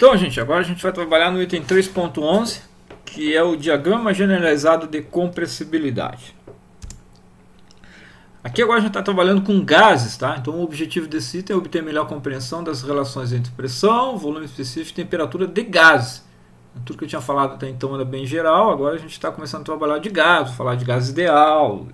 Então, gente, agora a gente vai trabalhar no item 3.11, que é o diagrama generalizado de compressibilidade. Aqui agora a gente está trabalhando com gases, tá? Então o objetivo desse item é obter melhor compreensão das relações entre pressão, volume específico e temperatura de gases. Tudo que eu tinha falado até então era bem geral, agora a gente está começando a trabalhar de gases, falar de gás ideal,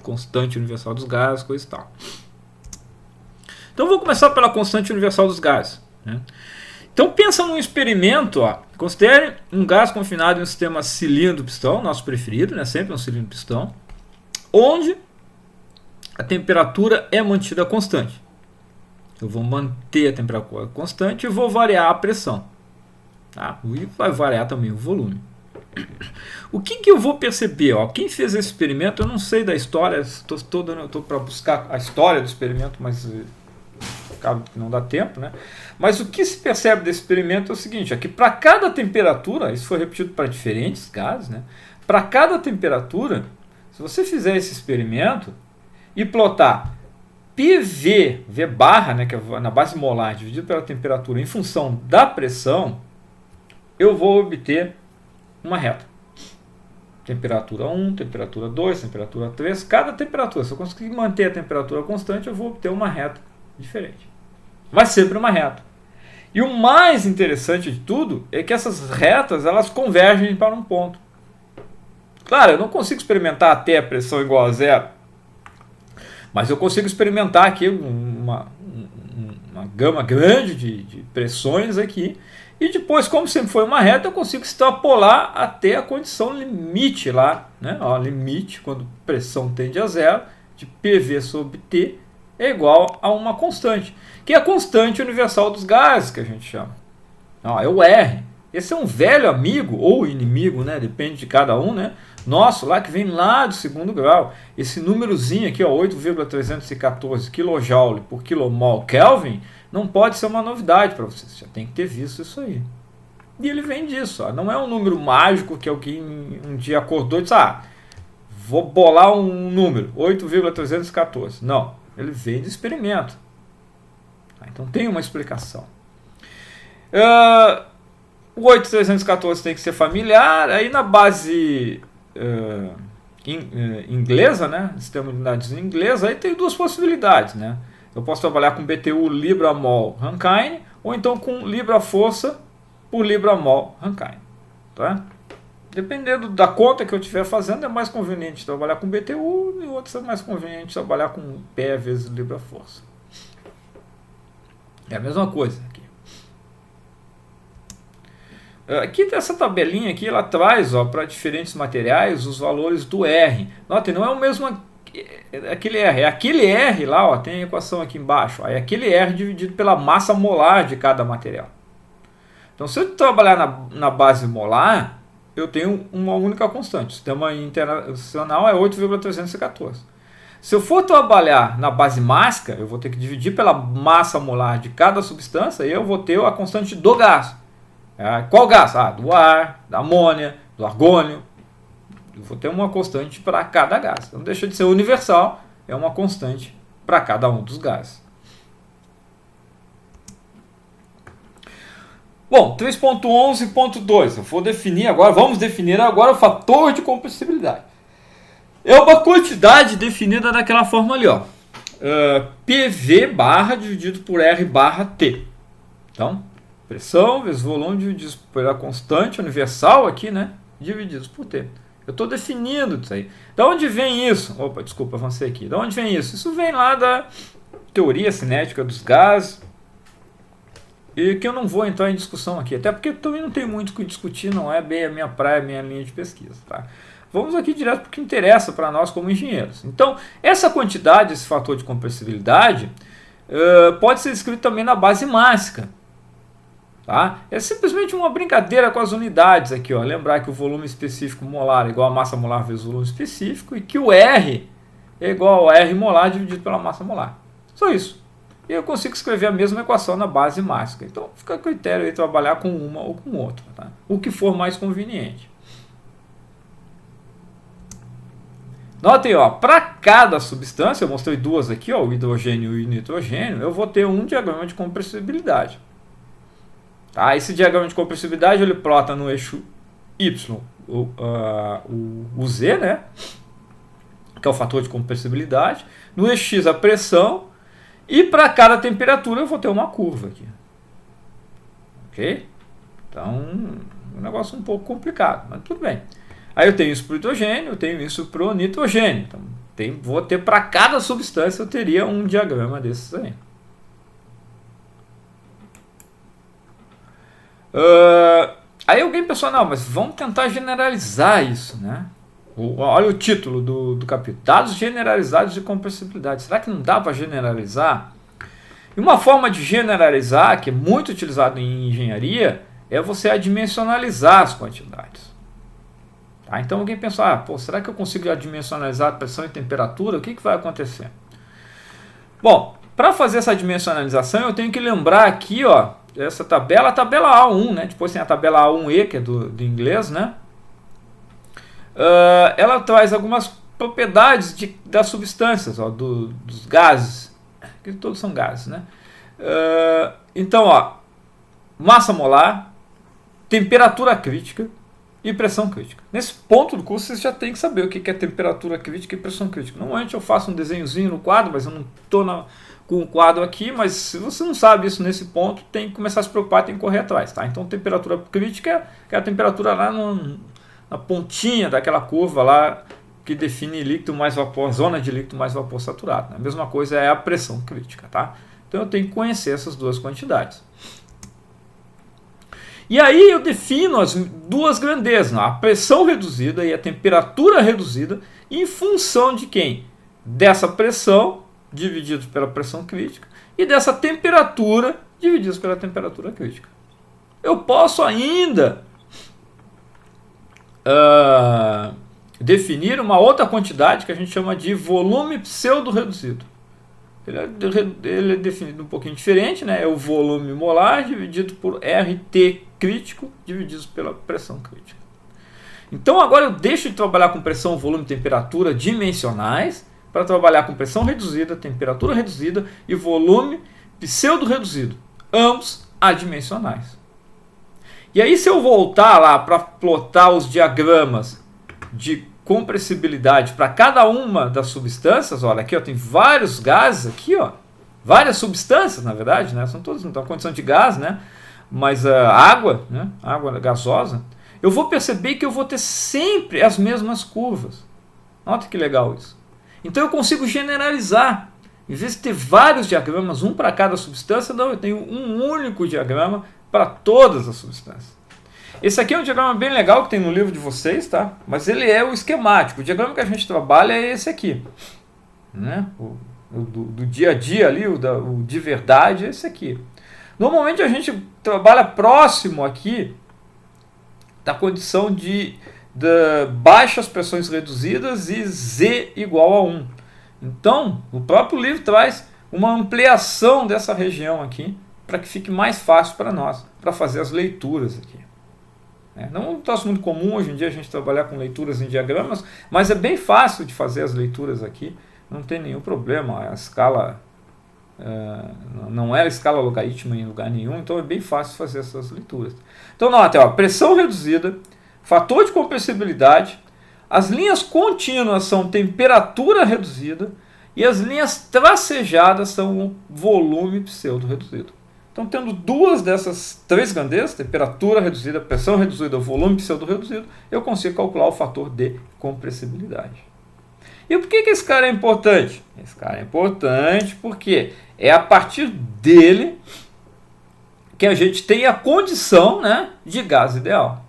constante universal dos gases, coisa e tal. Então vou começar pela constante universal dos gases, né? Então pensa num experimento, ó. Considere um gás confinado em um sistema cilindro-pistão, nosso preferido, né? Sempre um cilindro-pistão, onde a temperatura é mantida constante. Eu vou manter a temperatura constante e vou variar a pressão, tá? E vai variar também o volume. O que eu vou perceber? Ó? Quem fez esse experimento, eu não sei da história, estou para buscar a história do experimento, mas não dá tempo, né? Mas o que se percebe desse experimento é o seguinte, é que para cada temperatura, isso foi repetido para diferentes gases, né? Para cada temperatura, se você fizer esse experimento e plotar PV, V barra, né, que é na base molar, dividido pela temperatura em função da pressão, eu vou obter uma reta. Temperatura 1, temperatura 2, temperatura 3, cada temperatura. Se eu conseguir manter a temperatura constante, eu vou obter uma reta diferente. Vai sempre uma reta. E o mais interessante de tudo é que essas retas elas convergem para um ponto. Claro, eu não consigo experimentar até a pressão igual a zero, mas eu consigo experimentar aqui uma gama grande de pressões aqui. E depois, como sempre foi uma reta, eu consigo extrapolar até a condição limite lá, né? Ó, limite, quando pressão tende a zero, de PV sobre T é igual a uma constante, que é a constante universal dos gases, que a gente chama. Ó, é o R. Esse é um velho amigo, ou inimigo, né? Depende de cada um, né? Nosso, lá que vem lá do segundo grau. Esse númerozinho aqui, 8,314 kJ por kmol Kelvin, não pode ser uma novidade para vocês. Já tem que ter visto isso aí. E ele vem disso. Ó. Não é um número mágico que alguém um dia acordou e disse, vou bolar um número, 8,314. Não, ele vem do experimento. Então tem uma explicação. O 8,314 tem que ser familiar. Aí na base inglesa, né, sistema de unidades inglesa, aí tem duas possibilidades, né? Eu posso trabalhar com BTU Libra-Mol Rankine ou então com Libra-Força por Libra-Mol Rankine, tá? Dependendo da conta que eu estiver fazendo, é mais conveniente trabalhar com BTU e outros é mais conveniente trabalhar com P vezes Libra-Força. É a mesma coisa aqui. Aqui essa tabelinha aqui, ela traz para diferentes materiais os valores do R. Notem, não é o mesmo aquele R, é aquele R lá, ó, tem a equação aqui embaixo, é aquele R dividido pela massa molar de cada material. Então se eu trabalhar na base molar, eu tenho uma única constante, o sistema internacional é 8,314. Se eu for trabalhar na base mássica, eu vou ter que dividir pela massa molar de cada substância e eu vou ter a constante do gás. Qual gás? Do ar, da amônia, do argônio. Eu vou ter uma constante para cada gás. Não deixa de ser universal, é uma constante para cada um dos gases. Bom, 3.11.2. Eu vou definir agora, vamos definir agora o fator de compressibilidade. É uma quantidade definida daquela forma ali, ó. PV barra dividido por R barra T. Então, pressão vezes volume dividido pela constante universal aqui, né? Divididos por T. Eu estou definindo isso aí. Da onde vem isso? Opa, desculpa, avancei aqui. Da onde vem isso? Isso vem lá da teoria cinética dos gases. E que eu não vou entrar em discussão aqui. Até porque eu também não tenho muito o que discutir. Não é bem a minha praia, a minha linha de pesquisa. Tá? Vamos aqui direto para o que interessa para nós como engenheiros. Então, essa quantidade, esse fator de compressibilidade, pode ser escrito também na base mássica. Tá? É simplesmente uma brincadeira com as unidades aqui, ó. Lembrar que o volume específico molar é igual a massa molar vezes o volume específico e que o R é igual a R molar dividido pela massa molar. Só isso. E eu consigo escrever a mesma equação na base mássica. Então fica a critério aí trabalhar com uma ou com outra. Tá? O que for mais conveniente. Notem, para cada substância, eu mostrei duas aqui, ó, o hidrogênio e o nitrogênio, eu vou ter um diagrama de compressibilidade. Tá? Esse diagrama de compressibilidade ele plota no eixo Y o Z, né? Que é o fator de compressibilidade. No eixo X a pressão. E para cada temperatura eu vou ter uma curva aqui. Ok? Então, um negócio um pouco complicado, mas tudo bem. Aí eu tenho isso para o hidrogênio, eu tenho isso para o nitrogênio. Então, vou ter para cada substância, eu teria um diagrama desses aí. Aí alguém pensou, não, mas vamos tentar generalizar isso, né? Olha o título do capítulo, dados generalizados de compressibilidade. Será que não dá para generalizar? E uma forma de generalizar, que é muito utilizado em engenharia, é você adimensionalizar as quantidades. Tá? Então alguém pensou, será que eu consigo adimensionalizar a pressão e temperatura? O que vai acontecer? Bom, para fazer essa dimensionalização, eu tenho que lembrar aqui, ó, essa tabela, a tabela A1, né? Depois tem a tabela A1E, que é do inglês, né? Ela traz algumas propriedades das substâncias, ó, dos gases, que todos são gases, né? Então, ó, massa molar, temperatura crítica e pressão crítica. Nesse ponto do curso, vocês já tem que saber o que é temperatura crítica e pressão crítica. Normalmente eu faço um desenhozinho no quadro, mas eu não estou com o quadro aqui, mas se você não sabe isso nesse ponto, tem que começar a se preocupar, tem que correr atrás. Tá? Então, temperatura crítica é a temperatura lá na pontinha daquela curva lá que define líquido mais vapor, zona de líquido mais vapor saturado. A mesma coisa é a pressão crítica. Tá? Então eu tenho que conhecer essas duas quantidades. E aí eu defino as duas grandezas, a pressão reduzida e a temperatura reduzida, em função de quem? Dessa pressão dividido pela pressão crítica e dessa temperatura divididos pela temperatura crítica. Eu posso ainda definir uma outra quantidade que a gente chama de volume pseudo-reduzido. Ele é definido um pouquinho diferente, né? É o volume molar dividido por RT crítico dividido pela pressão crítica. Então agora eu deixo de trabalhar com pressão, volume e temperatura dimensionais para trabalhar com pressão reduzida, temperatura reduzida e volume pseudo-reduzido, ambos adimensionais. E aí se eu voltar lá para plotar os diagramas de compressibilidade para cada uma das substâncias, olha aqui, ó, tem vários gases aqui, ó, várias substâncias na verdade, né, são todas na condição de gás, né, mas a água, né, água gasosa, eu vou perceber que eu vou ter sempre as mesmas curvas. Nota que legal isso. Então eu consigo generalizar. Em vez de ter vários diagramas, um para cada substância, não, eu tenho um único diagrama para todas as substâncias. Esse aqui é um diagrama bem legal que tem no livro de vocês, tá? Mas ele é o esquemático. O diagrama que a gente trabalha é esse aqui, né? Do dia a dia ali, o de verdade é esse aqui. Normalmente a gente trabalha próximo aqui da condição de baixas pressões reduzidas e Z igual a 1. Então, o próprio livro traz uma ampliação dessa região aqui para que fique mais fácil para nós, para fazer as leituras aqui. Não é um troço muito comum hoje em dia a gente trabalhar com leituras em diagramas, mas é bem fácil de fazer as leituras aqui, não tem nenhum problema, a escala não é a escala logarítmica em lugar nenhum, então é bem fácil fazer essas leituras. Então nota, ó, pressão reduzida, fator de compressibilidade, as linhas contínuas são temperatura reduzida e as linhas tracejadas são o volume pseudo-reduzido. Então, tendo duas dessas três grandezas, temperatura reduzida, pressão reduzida, volume pseudo-reduzido, eu consigo calcular o fator de compressibilidade. E por que esse cara é importante? Esse cara é importante porque é a partir dele que a gente tem a condição, né, de gás ideal.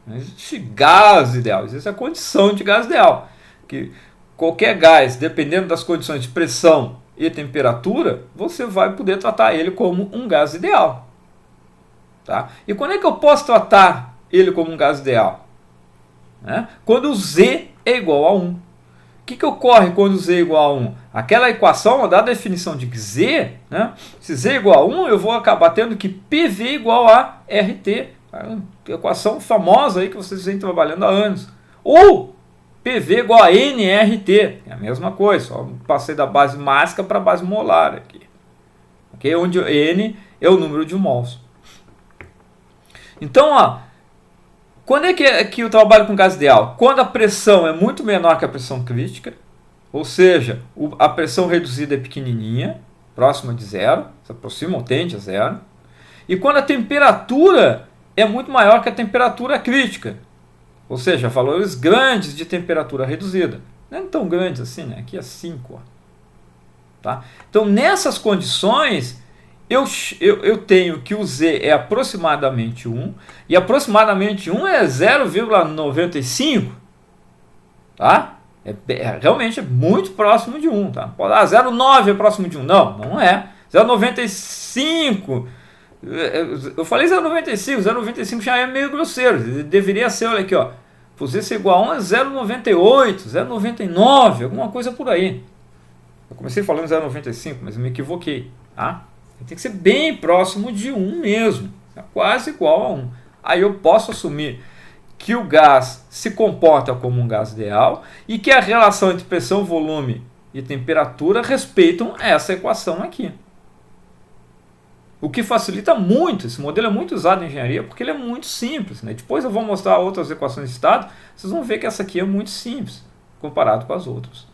Não existe gás ideal, existe a condição de gás ideal. Que qualquer gás, dependendo das condições de pressão e temperatura, você vai poder tratar ele como um gás ideal. Tá? E quando é que eu posso tratar ele como um gás ideal? Quando o Z é igual a 1. O que ocorre quando o Z é igual a 1? Aquela equação da definição de Z, né? Se Z é igual a 1, eu vou acabar tendo que PV igual a RT. Equação famosa aí que vocês vêm trabalhando há anos. Ou PV igual a nRT, é a mesma coisa, só passei da base mássica para a base molar aqui. Okay? Onde N é o número de mols. Então, ó, quando é que eu trabalho com gás ideal? Quando a pressão é muito menor que a pressão crítica, ou seja, a pressão reduzida é pequenininha, próxima de zero, se aproxima ou tende a zero, e quando a temperatura é muito maior que a temperatura crítica, ou seja, valores grandes de temperatura reduzida. Não é tão grandes assim, né? Aqui é 5. Ó. Tá? Então, nessas condições, eu tenho que o Z é aproximadamente 1, e aproximadamente 1 é 0,95. Tá? Realmente muito próximo de 1. Tá? 0,9 é próximo de 1. Não é. 0,95. Eu falei 0,95. 0,95 já é meio grosseiro. Deveria ser, olha aqui, ó. Por Z ser igual a 1 é 0,98, 0,99, alguma coisa por aí. Eu comecei falando 0,95, mas eu me equivoquei. Tá? Tem que ser bem próximo de 1 mesmo. É quase igual a 1. Aí eu posso assumir que o gás se comporta como um gás ideal e que a relação entre pressão, volume e temperatura respeitam essa equação aqui. O que facilita muito, esse modelo é muito usado em engenharia porque ele é muito simples. Né? Depois eu vou mostrar outras equações de estado, vocês vão ver que essa aqui é muito simples comparado com as outras.